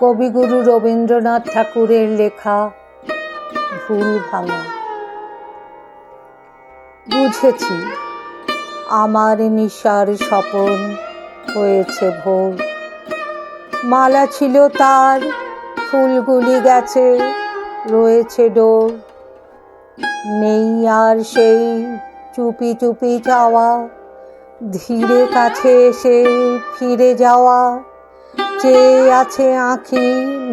কবিগুরু রবীন্দ্রনাথ ঠাকুরের লেখা ভুল ভাঙা। বুঝেছি আমার নিশার স্বপন হয়েছে ভোর। মালা ছিল তার, ফুলগুলি গেছে, রয়েছে ডোর। নেই আর সেই চুপি চুপি চাওয়া, ধীরে কাছে এসে ফিরে যাওয়া। চেয়ে আছে আঁখি,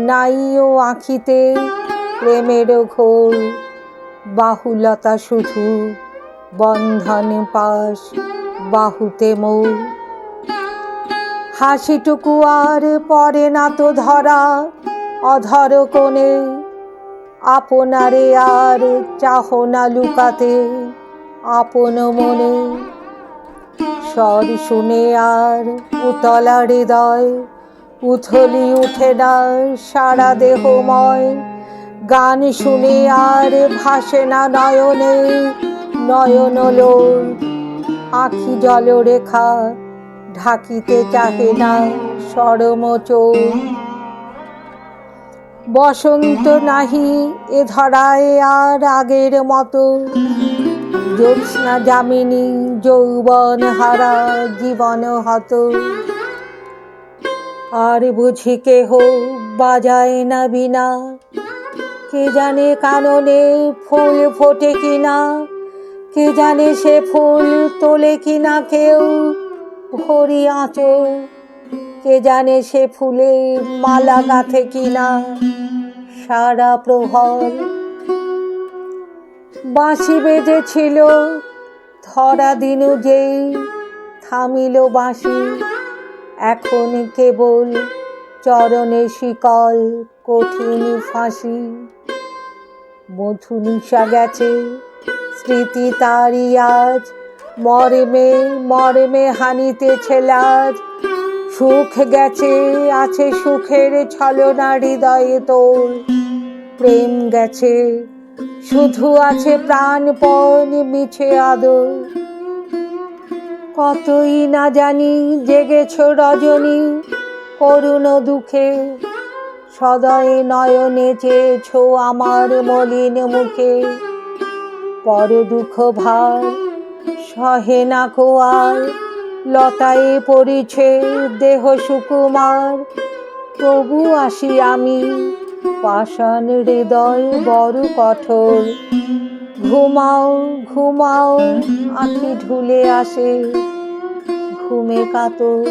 নাই ও আঁখিতে প্রেমের ঘোর। বাহুলতা শুধু বন্ধন পাশ, বাহুতে মোর। হাসিটুকু আর পড়ে না তো ধরা, অধর কোণে। আপনারে আর চাহ না লুকাতে আপন মনে। স্বর শুনে আর উতলা হৃদয়, উথলি উঠে না সারা দেহময়। গান শুনে আর ভাসে না নয়নে নয়ন লোর। আখি জলরেখা ঢাকিতে চাহে না সরম চোর। বসন্ত নাহি এ ধরায় আর আগের মতো, জ্যোৎস্না যামিনী যৌবন হারা জীবন হত। আর বুঝি কেহ বাজায় না বীণা, কে জানে কাননে ফুল ফোটে কিনা। কে জানে সে ফুল তোলে কিনা কেউ ভরি আঁচল। কে জানে সে ফুলে মালা গাঁথে কিনা সারা প্রহর। বাঁশি বেজেছিল ধরা দিনু যেই থামিল বাঁশি। এখন কেবল চরণে শিকল কঠিন ফাঁসি। মধু নিশা গেছে স্মৃতি তারি আজ, মর্মে মর্মে হানিতেছে লাজ। সুখ গেছে আছে সুখের ছলনা হৃদয়ে তোর। প্রেম গেছে শুধু আছে প্রাণপণ মিছে আদর। কতই না জানি জেগেছ রজনী করুণ দুঃখে। সদয় নয়নে চেয়েছ আমার মলিন মুখে। পর দুঃখ ভার সহে না কো আর, লতায় পড়েছে দেহ সুকুমার। তবু আসি আমি পাষাণ হৃদয় বড় কঠোর। ঘুমাও ঘুমাও আঁখি ঢুলে আসে ঘুমে কাতর।